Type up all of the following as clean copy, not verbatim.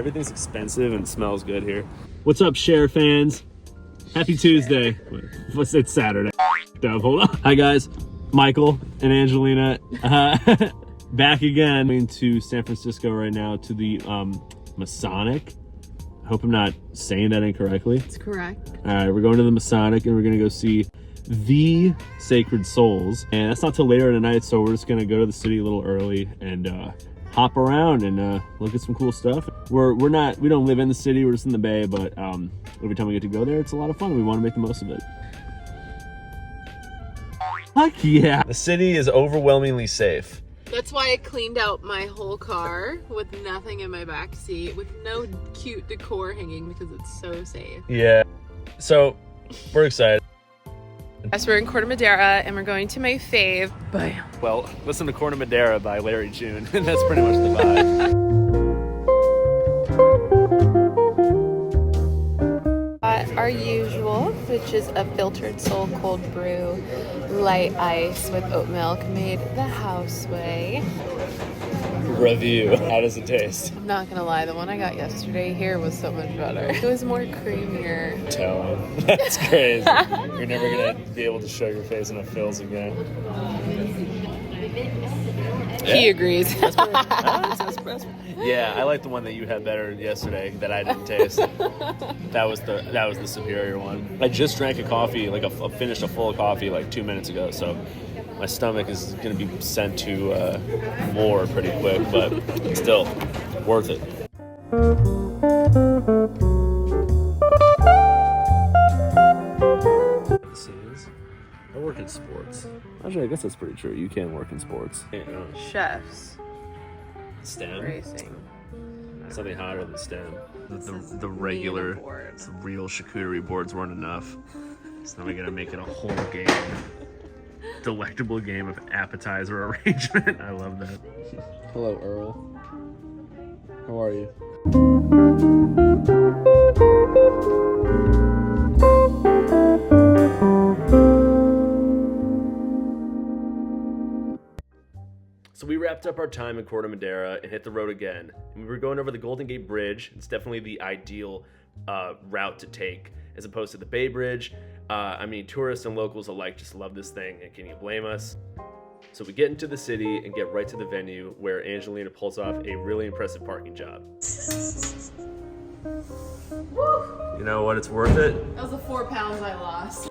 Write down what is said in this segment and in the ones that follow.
Everything's expensive and smells good here. What's up, CHER fans? Happy Tuesday. It's Saturday. Hold on. Hi guys, Michael and Angelina back again. Going to San Francisco right now to the Masonic. I hope I'm not saying that incorrectly. It's correct. All right, we're going to the Masonic and we're gonna go see the Sacred Souls, and that's not till later in the night, so we're just gonna go to the city a little early and hop around and look at some cool stuff. We don't live in the city, we're just in the Bay, but every time we get to go there, it's a lot of fun. We want to make the most of it. Heck yeah! The city is overwhelmingly safe. That's why I cleaned out my whole car with nothing in my back seat, with no cute decor hanging because it's so safe. Yeah. So, we're excited. Yes, we're in Corte Madera and we're going to my fave. Bam. Well, listen to Corte Madera by Larry June, and that's pretty much the vibe. Our usual, which is a filtered soul cold brew, light ice with oat milk made the house way. Review. How does it taste? I'm not gonna lie, the one I got yesterday here was so much better. It was more creamier. Telling. That's crazy. You're never gonna be able to show your face in a Philz again. He agrees. Yeah, I like the one that you had better yesterday that I didn't taste. That was the superior one. I just drank a coffee, finished a full coffee like 2 minutes ago, so my stomach is gonna be sent to war pretty quick, but still worth it. I work in sports. Actually, I guess that's pretty true. You can work in sports. Chefs. STEM? Racing. Something hotter than STEM. The regular, the real charcuterie boards weren't enough. So now we gotta make it a whole game. Delectable game of appetizer arrangement. I love that. Hello, Earl. How are you? So we wrapped up our time in Corte Madera and hit the road again. And we were going over the Golden Gate Bridge. It's definitely the ideal route to take as opposed to the Bay Bridge. I mean, tourists and locals alike just love this thing, and can you blame us? So we get into the city and get right to the venue where Angelina pulls off a really impressive parking job. You know what? It's worth it. That was the 4 pounds I lost.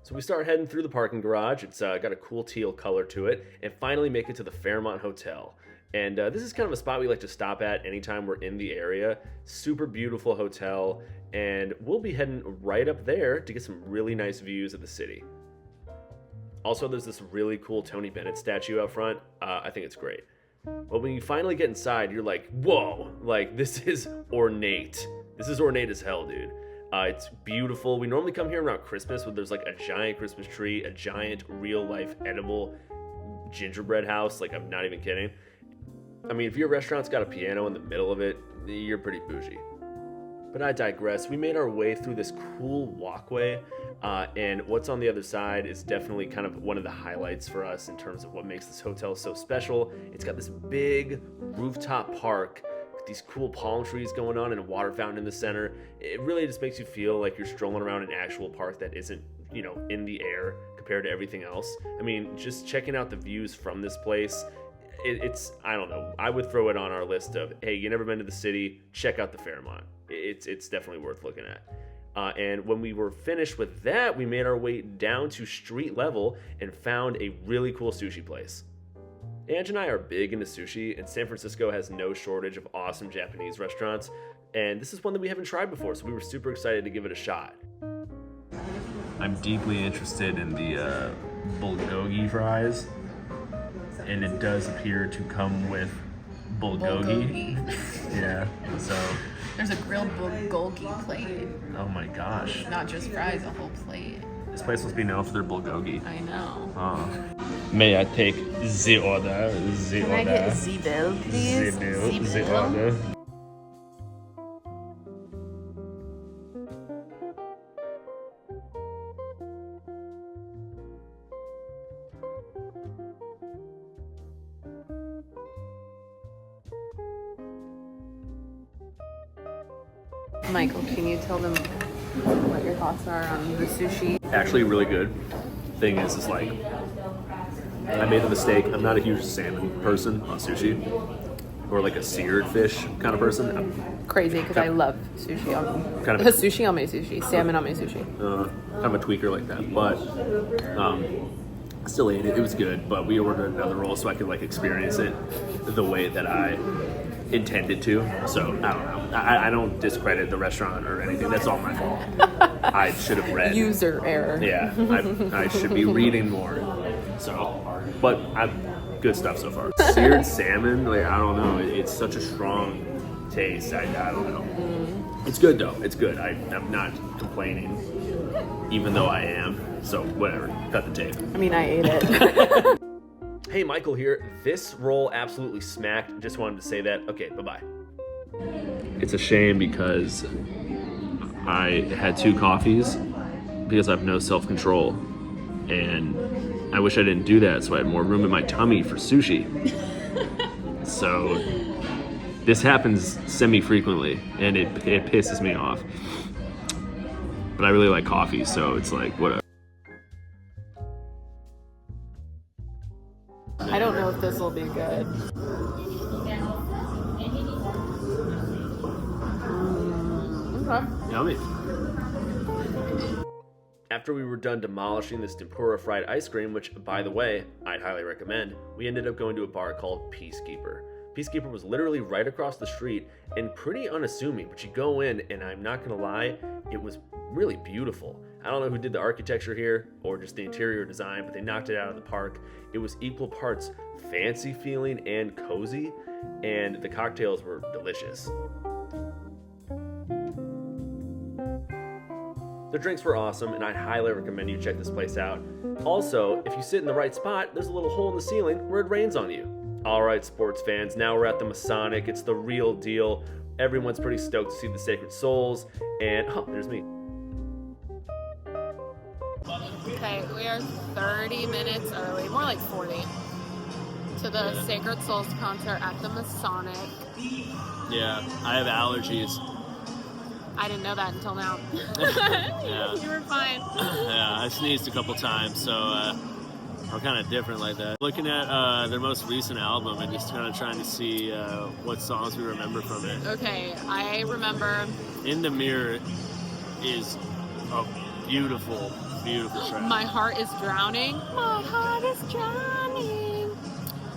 So we start heading through the parking garage. It's got a cool teal color to it, and finally make it to the Fairmont Hotel. And this is kind of a spot we like to stop at anytime we're in the area. Super beautiful hotel, and we'll be heading right up there to get some really nice views of the city. Also, there's this really cool Tony Bennett statue out front. I think it's great. But when you finally get inside, you're like, whoa, like this is ornate. This is ornate as hell, dude. It's beautiful. We normally come here around Christmas when there's like a giant Christmas tree, a giant real-life edible gingerbread house. Like, I'm not even kidding. I mean, if your restaurant's got a piano in the middle of it, you're pretty bougie. But I digress. We made our way through this cool walkway, and what's on the other side is definitely kind of one of the highlights for us in terms of what makes this hotel so special. It's got this big rooftop park, these cool palm trees going on and a water fountain in the center. It really just makes you feel like you're strolling around an actual park that isn't, you know, in the air compared to everything else. I mean, just checking out the views from this place, it's, I don't know, I would throw it on our list of, hey, you never been to the city, check out the Fairmont. It's definitely worth looking at. And when we were finished with that, we made our way down to street level and found a really cool sushi place. Ange and I are big into sushi, and San Francisco has no shortage of awesome Japanese restaurants, and this is one that we haven't tried before, so we were super excited to give it a shot. I'm deeply interested in the bulgogi fries, and it does appear to come with bulgogi. Yeah, so... There's a grilled bulgogi plate. Oh my gosh. Not just fries, a whole plate. This place must be known for their bulgogi. I know. May I take the order? Can I get the bill, please? The order. Michael, can you tell them what your thoughts are on the sushi? Actually, really good. Thing is like, I made the mistake. I'm not a huge salmon person on sushi, or like a seared fish kind of person. Crazy, because I love sushi on kind of sushi on my sushi, salmon on my sushi. Kind of a tweaker like that, but I still ate it. It was good, but we ordered another roll so I could like experience it the way that I intended to. So I don't know. I don't discredit the restaurant or anything. That's all my fault. I should have read. User error. Yeah, I should be reading more. So, but good stuff so far. Seared salmon, like I don't know. It's such a strong taste. I don't know. It's good though. It's good. I'm not complaining, even though I am. So whatever. Cut the tape. I mean, I ate it. Hey, Michael here. This roll absolutely smacked. Just wanted to say that. Okay, bye-bye. It's a shame because I had 2 coffees because I have no self-control. And I wish I didn't do that so I had more room in my tummy for sushi. So this happens semi-frequently and it pisses me off. But I really like coffee, so it's like, whatever. I don't know if this will be good. Okay. Yummy. After we were done demolishing this tempura fried ice cream, which, by the way, I'd highly recommend, we ended up going to a bar called Peacekeeper. Peacekeeper was literally right across the street and pretty unassuming, but you go in and I'm not gonna lie, it was really beautiful. I don't know who did the architecture here or just the interior design, but they knocked it out of the park. It was equal parts fancy feeling and cozy, and the cocktails were delicious. The drinks were awesome, and I'd highly recommend you check this place out. Also, if you sit in the right spot, there's a little hole in the ceiling where it rains on you. Alright, sports fans, now we're at the Masonic. It's the real deal. Everyone's pretty stoked to see the Sacred Souls, and oh, there's me. Okay, we are 30 minutes early, more like 40, to the Sacred Souls concert at the Masonic. Yeah, I have allergies. I didn't know that until now. Yeah. You were fine. Yeah, I sneezed a couple times, so I'm kind of different like that. Looking at their most recent album and just kind of trying to see what songs we remember from it. Okay, I remember In the Mirror is a beautiful, beautiful track. My Heart is Drowning. My heart is drowning.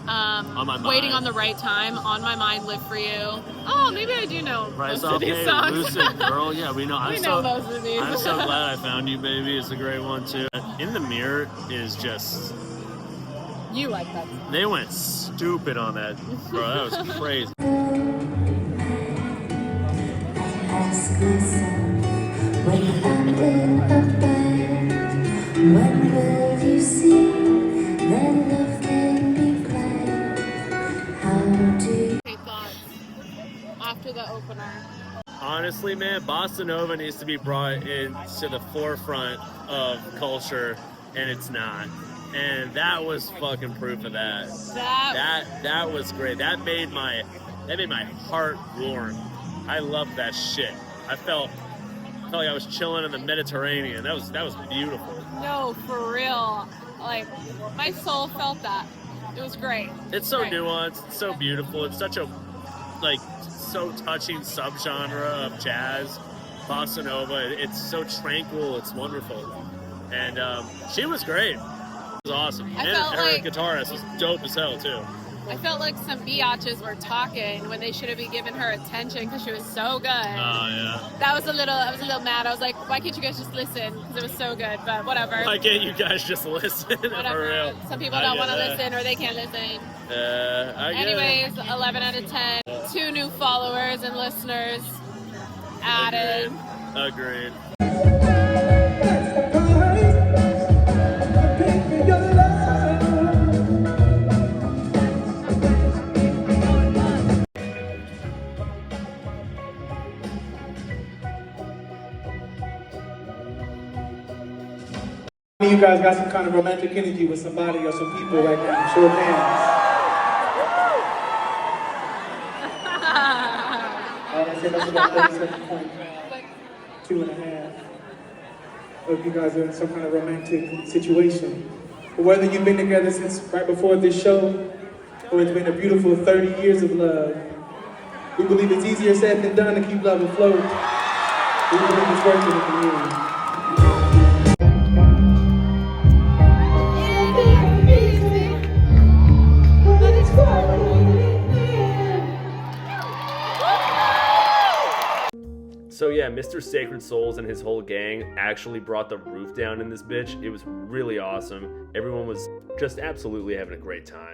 On My Mind. Waiting on the Right Time. On My Mind, Live for You. Oh, maybe I do know Rise most of Up, these hey, songs. Lucid Girl. Yeah, we know. We know most of these. I'm so glad I found you, baby. It's a great one too. In the Mirror is just. You like that. They went stupid on that, bro. That was crazy. Ask myself, when I'm in a bed, when will you see that love can be blind? How do you Hey, thoughts after the opener? Honestly, man, Bossa Nova needs to be brought into the forefront of culture, and it's not. And that was fucking proof of that. That was great. That made my heart warm. I loved that shit. I felt like I was chilling in the Mediterranean. That was beautiful. No, for real. Like, my soul felt that. It was great. It's so Right. nuanced, it's so beautiful. It's such a so touching subgenre of jazz, bossa nova. It's so tranquil. It's wonderful, and she was great. It was awesome. I And felt her like- guitarist was dope as hell too. I felt like some biatches were talking when they should have been giving her attention because she was so good. Oh yeah. I was a little mad. I was like, why can't you guys just listen? Because it was so good, but whatever. Why can't you guys just listen? Whatever. For real. Some people I don't get want to that. listen or they can't listen. I get it. Anyways, 11 out of 10. 2 new followers and listeners added. Agreed. You guys got some kind of romantic energy with somebody or some people right now. Show of hands. about 37.2.5. If you guys are in some kind of romantic situation. But whether you've been together since right before this show, or it's been a beautiful 30 years of love, we believe it's easier said than done to keep love afloat. We believe it's worth it in the end. So yeah, Mr. Sacred Souls and his whole gang actually brought the roof down in this bitch. It was really awesome. Everyone was just absolutely having a great time.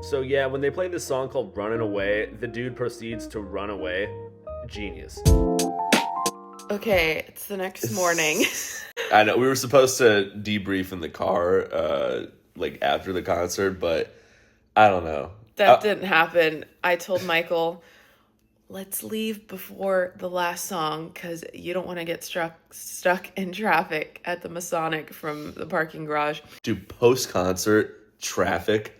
So yeah, when they played this song called Running Away, the dude proceeds to run away. Genius. Okay, it's the next morning. I know we were supposed to debrief in the car, like after the concert, but I don't know. That didn't happen. I told Michael, let's leave before the last song because you don't want to get stuck in traffic at the Masonic from the parking garage. Dude, post-concert traffic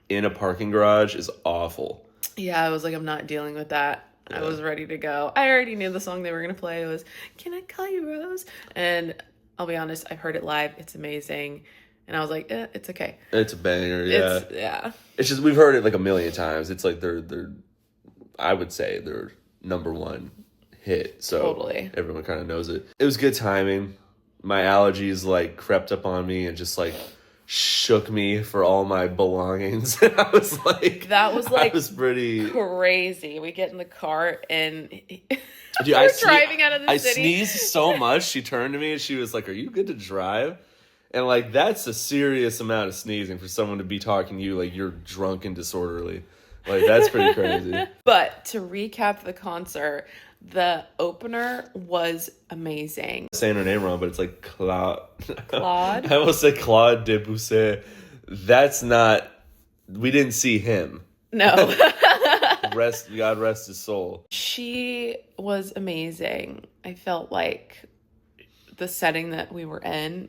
in a parking garage is awful. Yeah, I was like, I'm not dealing with that. Yeah. I was ready to go. I already knew the song they were going to play. It was, Can I Call You Rose? And I'll be honest, I've heard it live. It's amazing. And I was like, it's okay. It's a banger, yeah. Yeah. It's just, we've heard it like a million times. It's like they're I would say their number one hit. So totally. Everyone kind of knows it. It was good timing. My allergies like crept up on me and just like shook me for all my belongings. I was like, I was pretty crazy. We get in the car and dude, we're driving out of the city. I sneezed so much. She turned to me and she was like, "Are you good to drive?" And like, that's a serious amount of sneezing for someone to be talking to you like you're drunk and disorderly. Like, that's pretty crazy. But to recap the concert, the opener was amazing. I'm saying her name wrong, but it's like Claude. Claude? I almost said Claude Debussy. That's not... We didn't see him. No. God rest his soul. She was amazing. I felt like the setting that we were in,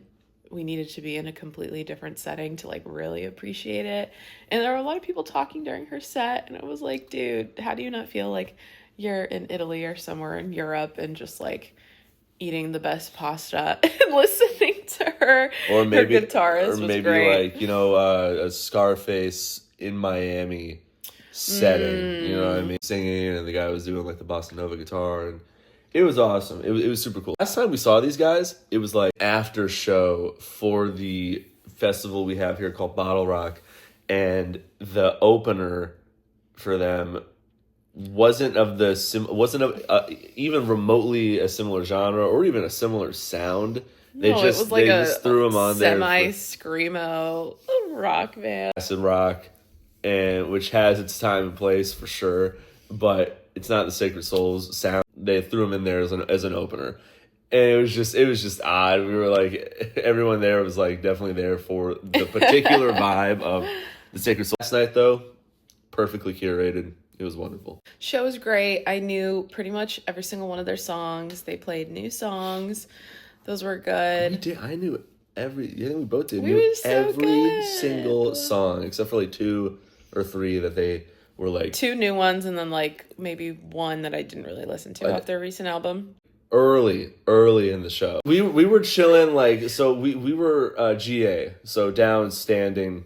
we needed to be in a completely different setting to like really appreciate it. And there were a lot of people talking during her set, and I was like, dude, how do you not feel like you're in Italy or somewhere in Europe and just like eating the best pasta and listening to her? Or maybe her guitarist was great. Like, a Scarface in Miami setting, you know what I mean? Singing, and the guy was doing like the bossa nova guitar, and it was awesome. It was super cool. Last time we saw these guys, it was like after show for the festival we have here called Bottle Rock, and the opener for them wasn't even remotely a similar genre or even a similar sound. They just threw them on there. Semi-screamo rock band. Acid rock, and which has its time and place for sure, but it's not the Sacred Souls sound. They threw them in there as an opener, and it was just odd. We were like, everyone there was like definitely there for the particular vibe of the Sacred Souls. Last night though, perfectly curated. It was wonderful. Show was great. I knew pretty much every single one of their songs. They played new songs. Those were good. We did. I knew we both did. We were so every good. single song except for like 2 or 3 that they were like 2 new ones, and then like maybe one that I didn't really listen to off their recent album. Early in the show. We were chilling, like, so we were GA, so down standing,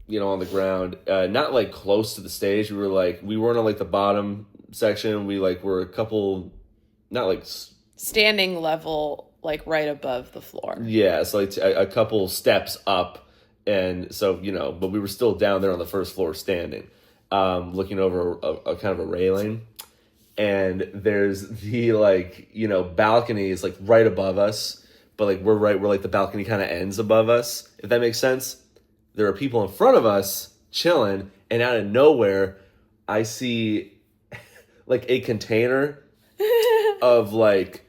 on the ground, not like close to the stage. We weren't on like the bottom section. We like were a couple, not like standing level, like right above the floor. Yeah, so like a couple steps up, and so but we were still down there on the first floor standing, looking over a kind of a railing, and there's the balcony is like right above us, but like we're right where like the balcony kind of ends above us, if that makes sense. There are people in front of us chilling, and out of nowhere, I see like a container of like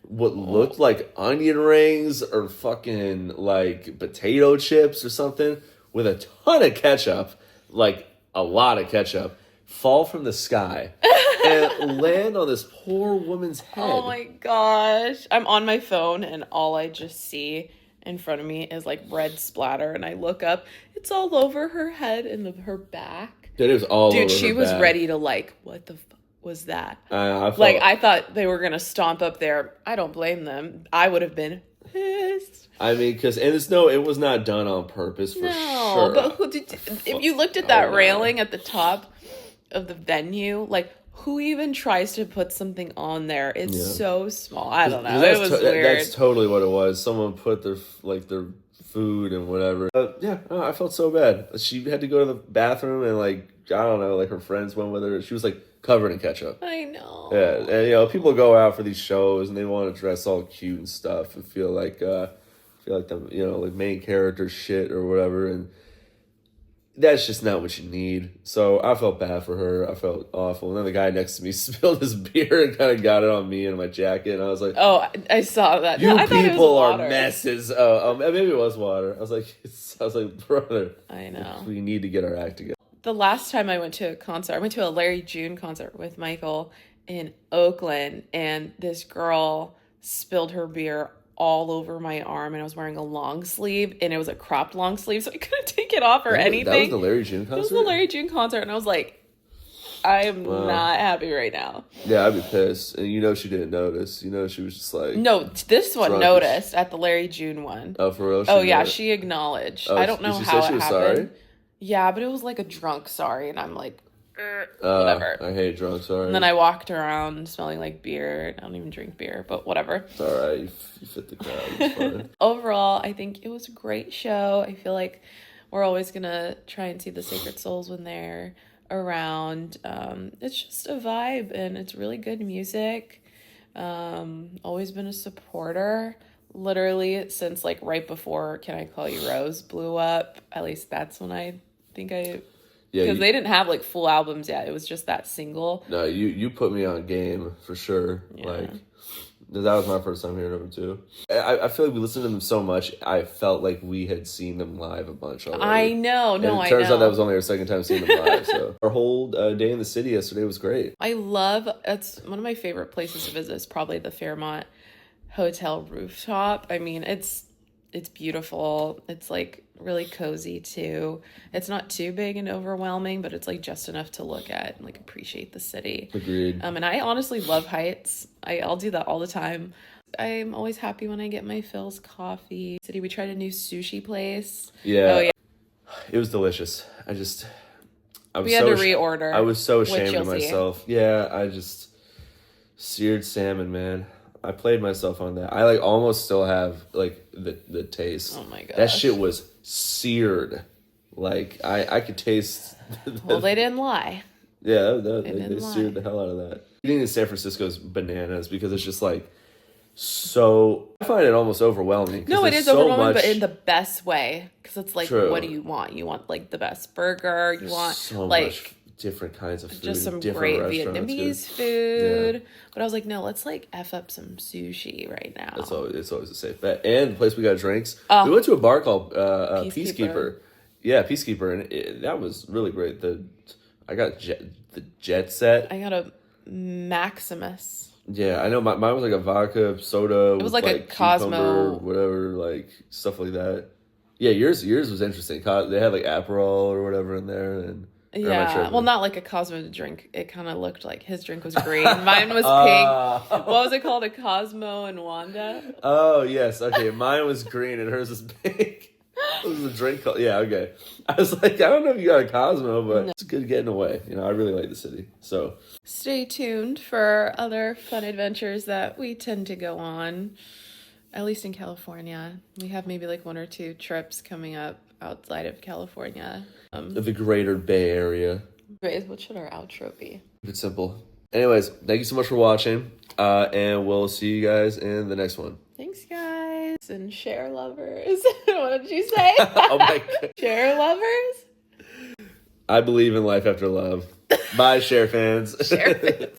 what looked like onion rings or fucking like potato chips or something with a ton of ketchup, like a lot of ketchup, fall from the sky and land on this poor woman's head. Oh my gosh. I'm on my phone and all I just see in front of me is like red splatter, and I look up, it's all over her head and her back. Dude, it was all over Dude, she her was back. ready to like, what the fuck was that? I thought they were gonna stomp up there. I don't blame them. I would have been pissed. I mean, it was not done on purpose for sure. But if you looked at that railing at the top of the venue, like, who even tries to put something on there? It's so small. I don't know. It was weird. That's totally what it was. Someone put their food and whatever. I felt so bad. She had to go to the bathroom and like, I don't know, like her friends went with her. She was like covered in ketchup. I know. Yeah, and you know, people go out for these shows and they want to dress all cute and stuff and feel like the, you know, like main character shit or whatever, and that's just not what you need. So I felt bad for her. I felt awful. And then the guy next to me spilled his beer and kind of got it on me and my jacket. And I was like, oh, I saw that. You I thought it was people are water. messes. Maybe it was water. I was like, brother. I know. We need to get our act together. The last time I went to a concert, I went to a Larry June concert with Michael in Oakland, and this girl spilled her beer all over my arm, and I was wearing a long sleeve, and it was a cropped long sleeve, so I couldn't take it off or anything. That was the Larry June concert? It was the Larry June concert, and I was like, I am not happy right now. Yeah, I'd be pissed. And you know she didn't notice. You know she was just like... No, this one drunk. Noticed at the Larry June one. Oh, for real? Oh, yeah, she acknowledged. I don't know she how said she it was happened. sorry? Yeah, but it was like a drunk sorry, and I'm like, whatever. I hate drunk sorry. And then I walked around smelling like beer. I don't even drink beer, but whatever. It's all right. You fit the crowd. It's fine. Overall, I think it was a great show. I feel like we're always going to try and see the Sacred Souls when they're around. It's just a vibe, and it's really good music. Always been a supporter. Literally since like right before Can I Call You Rose blew up. At least that's when I think I... Because they didn't have like full albums yet. It was just that single. No, you put me on game for sure. Yeah. Like, that was my first time hearing them too. I feel like we listened to them so much, I felt like we had seen them live a bunch already. I know. No, it turns out that was only our second time seeing them live. So our whole day in the city yesterday was great. It's one of my favorite places to visit is probably the Fairmont Hotel rooftop. I mean, it's beautiful. It's like really cozy too. It's not too big and overwhelming, but it's like just enough to look at and like appreciate the city. Agreed. And I honestly love heights. I'll do that all the time. I'm always happy when I get my Philz Coffee. We tried a new sushi place. Yeah. Oh yeah. It was delicious. We had to reorder. I was so ashamed of myself. Yeah, I just seared salmon, man. I played myself on that. I like almost still have like the taste. Oh my gosh. That shit was seared. Like I could taste. Well, they didn't lie. Yeah, they seared the hell out of that. Eating in San Francisco is bananas because it's just like so. I find it almost overwhelming. No, it is so overwhelming, but in the best way. Because it's like, True. What do you want? You want like the best burger. You want so like much different kinds of food, just some different great Vietnamese food. Yeah. But I was like, no, let's like F up some sushi right now. It's always a safe bet. And the place we got drinks. We went to a bar called Peacekeeper. Yeah, Peacekeeper, and that was really great. I got the Jet Set. I got a Maximus. Yeah, I know. Mine was like a vodka soda. It was like a Cosmo, whatever, like stuff like that. Yeah, yours was interesting. They had like Aperol or whatever in there, and yeah, well, not like a Cosmo drink. It kind of looked like his drink was green. Mine was pink. What was it called? A Cosmo and Wanda? Oh, yes. Okay, mine was green and hers was pink. It was a drink called... Yeah, okay. I was like, I don't know if you got a Cosmo, but it's good getting away. You know, I really like the city, so... Stay tuned for other fun adventures that we tend to go on, at least in California. We have maybe like 1 or 2 trips coming up outside of California. The greater Bay Area. What should our outro be? It's simple. Anyways, thank you so much for watching, and we'll see you guys in the next one. Thanks, guys. And share lovers. What did you say? Oh my God. Share lovers? I believe in life after love. Bye, share fans. Share fans.